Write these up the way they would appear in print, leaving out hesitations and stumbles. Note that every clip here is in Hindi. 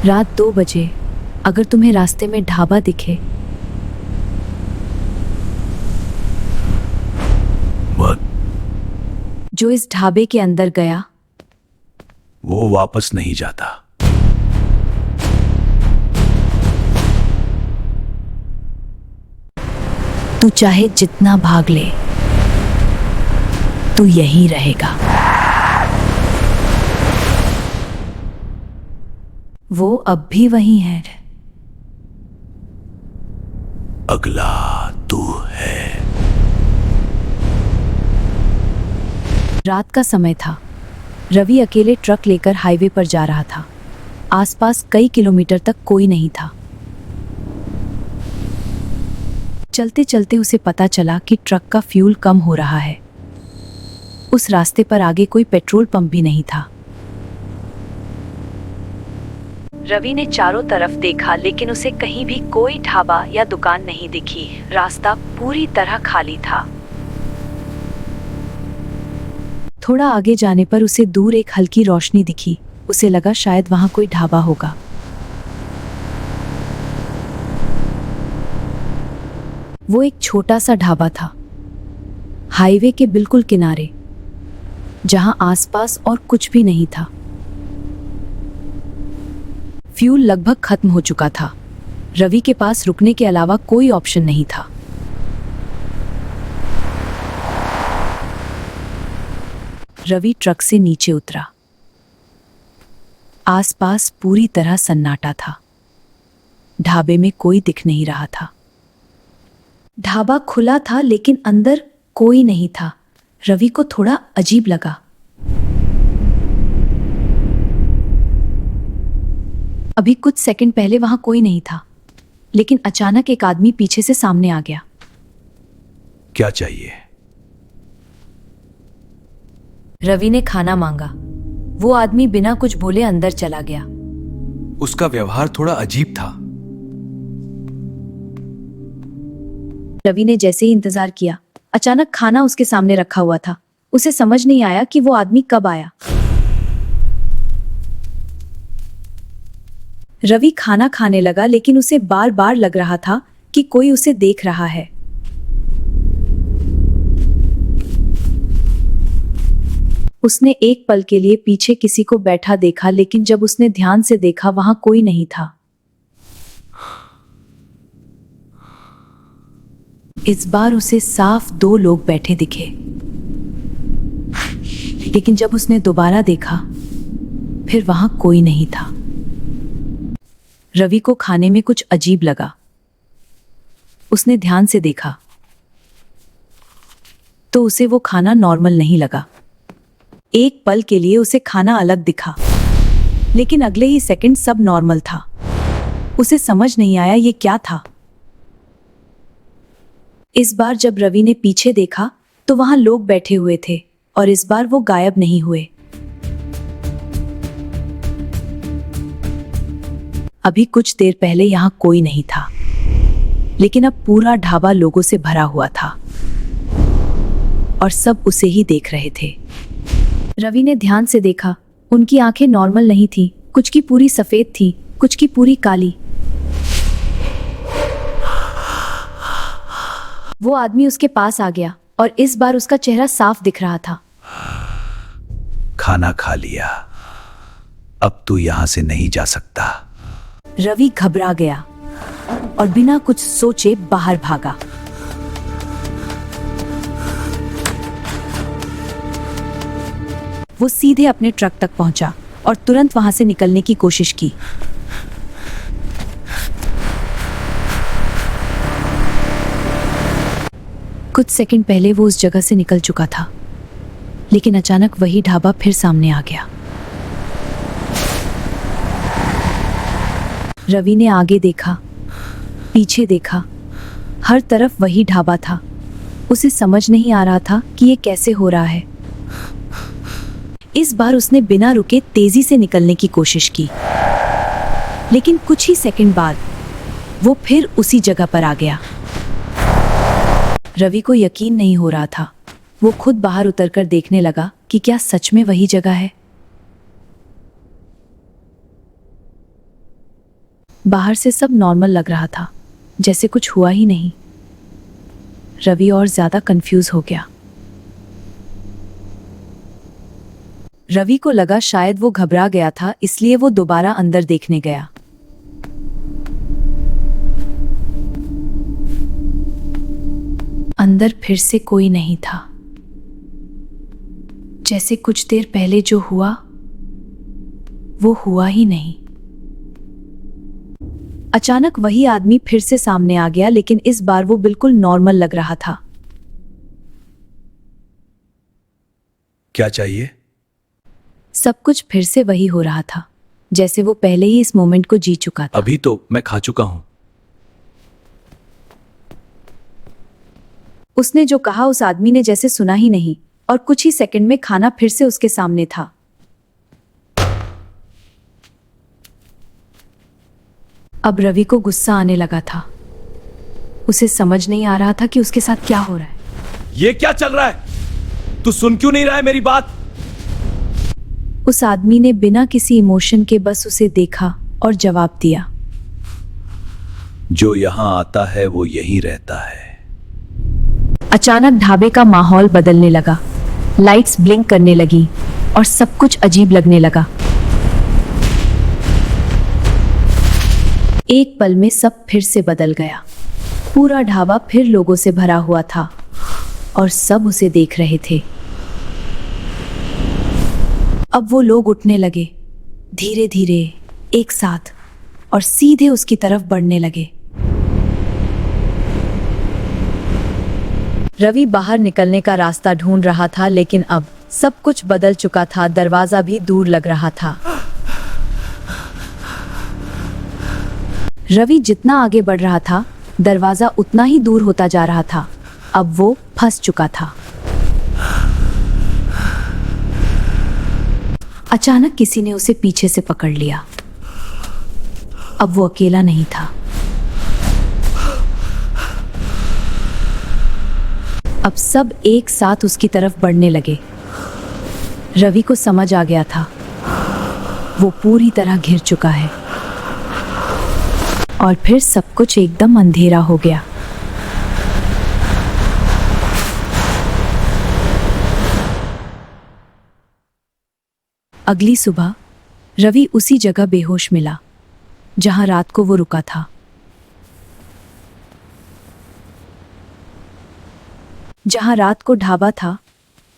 रात 2 बजे अगर तुम्हें रास्ते में ढाबा दिखे, मत, जो इस ढाबे के अंदर गया वो वापस नहीं जाता। तू चाहे जितना भाग ले, तू यहीं रहेगा। वो अब भी वहीं है। अगला तू है। रात का समय था। रवि अकेले ट्रक लेकर हाईवे पर जा रहा था। आसपास कई किलोमीटर तक कोई नहीं था। चलते चलते उसे पता चला कि ट्रक का फ्यूल कम हो रहा है। उस रास्ते पर आगे कोई पेट्रोल पंप भी नहीं था। रवि ने चारों तरफ देखा, लेकिन उसे कहीं भी कोई ढाबा या दुकान नहीं दिखी। रास्ता पूरी तरह खाली था। थोड़ा आगे जाने पर उसे दूर एक हल्की रोशनी दिखी। उसे लगा शायद वहां कोई ढाबा होगा। वो एक छोटा सा ढाबा था, हाईवे के बिल्कुल किनारे, जहां आसपास और कुछ भी नहीं था। फ्यूल लगभग खत्म हो चुका था। रवि के पास रुकने के अलावा कोई ऑप्शन नहीं था। रवि ट्रक से नीचे उतरा। आसपास पूरी तरह सन्नाटा था। ढाबे में कोई दिख नहीं रहा था। ढाबा खुला था, लेकिन अंदर कोई नहीं था। रवि को थोड़ा अजीब लगा। अभी कुछ सेकंड पहले वहां कोई नहीं था, लेकिन अचानक एक आदमी पीछे से सामने आ गया। क्या चाहिए? रवि ने खाना मांगा। वो आदमी बिना कुछ बोले अंदर चला गया। उसका व्यवहार थोड़ा अजीब था। रवि ने जैसे ही इंतजार किया, अचानक खाना उसके सामने रखा हुआ था। उसे समझ नहीं आया कि वो आदमी कब आया। रवि खाना खाने लगा, लेकिन उसे बार बार लग रहा था कि कोई उसे देख रहा है। उसने एक पल के लिए पीछे किसी को बैठा देखा, लेकिन जब उसने ध्यान से देखा, वहां कोई नहीं था। इस बार उसे साफ 2 लोग बैठे दिखे, लेकिन जब उसने दोबारा देखा, फिर वहां कोई नहीं था। रवि को खाने में कुछ अजीब लगा। उसने ध्यान से देखा तो उसे वो खाना नॉर्मल नहीं लगा। एक पल के लिए उसे खाना अलग दिखा, लेकिन अगले ही सेकंड सब नॉर्मल था। उसे समझ नहीं आया ये क्या था। इस बार जब रवि ने पीछे देखा तो वहां लोग बैठे हुए थे, और इस बार वो गायब नहीं हुए। अभी कुछ देर पहले यहां कोई नहीं था, लेकिन अब पूरा ढाबा लोगों से भरा हुआ था और सब उसे ही देख रहे थे। रवि ने ध्यान से देखा। उनकी आंखें नॉर्मल नहीं थी। कुछ की पूरी सफेद थी, कुछ की पूरी काली। वो आदमी उसके पास आ गया, और इस बार उसका चेहरा साफ दिख रहा था। खाना खा लिया, अब तू यहां से नहीं जा सकता। रवि घबरा गया और बिना कुछ सोचे बाहर भागा। वो सीधे अपने ट्रक तक पहुंचा और तुरंत वहां से निकलने की कोशिश की। कुछ सेकंड पहले वो उस जगह से निकल चुका था, लेकिन अचानक वही ढाबा फिर सामने आ गया। रवि ने आगे देखा, पीछे देखा, हर तरफ वही ढाबा था। उसे समझ नहीं आ रहा था कि ये कैसे हो रहा है। इस बार उसने बिना रुके तेजी से निकलने की कोशिश की, लेकिन कुछ ही सेकंड बाद वो फिर उसी जगह पर आ गया। रवि को यकीन नहीं हो रहा था। वो खुद बाहर उतरकर देखने लगा कि क्या सच में वही जगह है। बाहर से सब नॉर्मल लग रहा था, जैसे कुछ हुआ ही नहीं। रवि और ज्यादा कंफ्यूज हो गया। रवि को लगा शायद वो घबरा गया था, इसलिए वो दोबारा अंदर देखने गया। अंदर फिर से कोई नहीं था। जैसे कुछ देर पहले जो हुआ वो हुआ ही नहीं। अचानक वही आदमी फिर से सामने आ गया, लेकिन इस बार वो बिल्कुल नॉर्मल लग रहा था। क्या चाहिए? सब कुछ फिर से वही हो रहा था, जैसे वो पहले ही इस मोमेंट को जी चुका था। अभी तो मैं खा चुका हूं। उसने जो कहा उस आदमी ने जैसे सुना ही नहीं, और कुछ ही सेकंड में खाना फिर से उसके सामने था। अब रवि को गुस्सा आने लगा था। उसे समझ नहीं आ रहा था कि उसके साथ क्या हो रहा है। ये क्या चल रहा है? तू सुन क्यों नहीं रहा है मेरी बात? उस आदमी ने बिना किसी इमोशन के बस उसे देखा और जवाब दिया। जो यहां आता है वो यहीं रहता है। अचानक ढाबे का माहौल बदलने लगा। लाइट्स ब्लिंक करने लगी और सब कुछ अजीब लगने लगा। एक पल में सब फिर से बदल गया। पूरा ढाबा फिर लोगों से भरा हुआ था और सब उसे देख रहे थे। अब वो लोग उठने लगे, धीरे धीरे, एक साथ, और सीधे उसकी तरफ बढ़ने लगे। रवि बाहर निकलने का रास्ता ढूंढ रहा था, लेकिन अब सब कुछ बदल चुका था। दरवाजा भी दूर लग रहा था। रवि जितना आगे बढ़ रहा था, दरवाजा उतना ही दूर होता जा रहा था। अब वो फंस चुका था। अचानक किसी ने उसे पीछे से पकड़ लिया। अब वो अकेला नहीं था। अब सब एक साथ उसकी तरफ बढ़ने लगे। रवि को समझ आ गया था, वो पूरी तरह घिर चुका है। और फिर सब कुछ एकदम अंधेरा हो गया। अगली सुबह रवि उसी जगह बेहोश मिला जहां रात को वो रुका था। जहां रात को ढाबा था,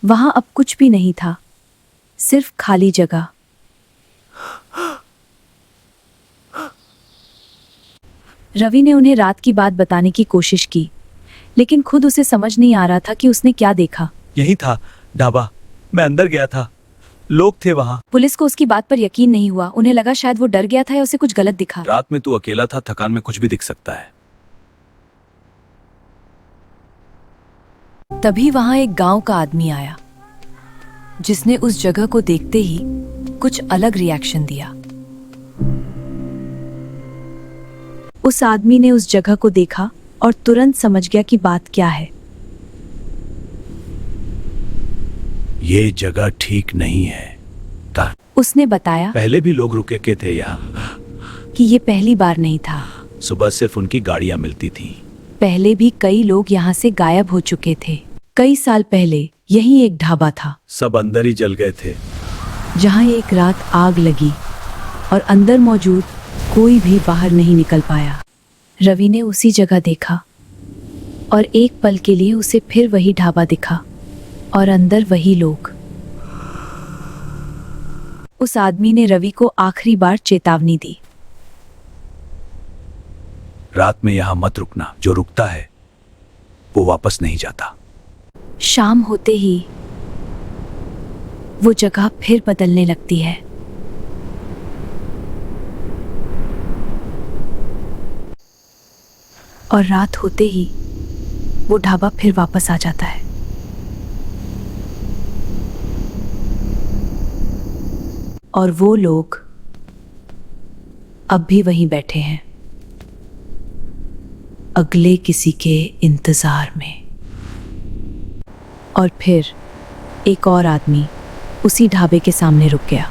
वहां अब कुछ भी नहीं था, सिर्फ खाली जगह। रवि ने उन्हें रात की बात बताने की कोशिश की, लेकिन खुद उसे समझ नहीं आ रहा था कि उसने क्या देखा। यही था ढाबा। मैं अंदर गया था, लोग थे वहां। पुलिस को उसकी बात पर यकीन नहीं हुआ। उन्हें लगा शायद वो डर गया था या उसे कुछ गलत दिखा। रात में तू अकेला था, थकान में कुछ भी दिख सकता है। तभी वहां एक गांव का आदमी आया, जिसने उस जगह को देखते ही कुछ अलग रिएक्शन दिया। उस आदमी ने उस जगह को देखा और तुरंत समझ गया कि बात क्या है। ये जगह ठीक नहीं है। उसने बताया पहले भी लोग रुके के थे यहाँ। कि ये पहली बार नहीं था। सुबह सिर्फ उनकी गाड़ियां मिलती थी। पहले भी कई लोग यहाँ से गायब हो चुके थे। कई साल पहले यही एक ढाबा था। सब अंदर ही जल गए थे। जहाँ एक रात आग लगी और अंदर मौजूद कोई भी बाहर नहीं निकल पाया। रवि ने उसी जगह देखा और एक पल के लिए उसे फिर वही ढाबा दिखा और अंदर वही लोग। उस आदमी ने रवि को आखिरी बार चेतावनी दी। रात में यहां मत रुकना। जो रुकता है वो वापस नहीं जाता। शाम होते ही वो जगह फिर बदलने लगती है। और रात होते ही वो ढाबा फिर वापस आ जाता है। और वो लोग अब भी वहीं बैठे हैं, अगले किसी के इंतजार में। और फिर एक और आदमी उसी ढाबे के सामने रुक गया।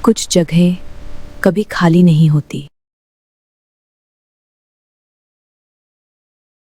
कुछ जगह कभी खाली नहीं होती।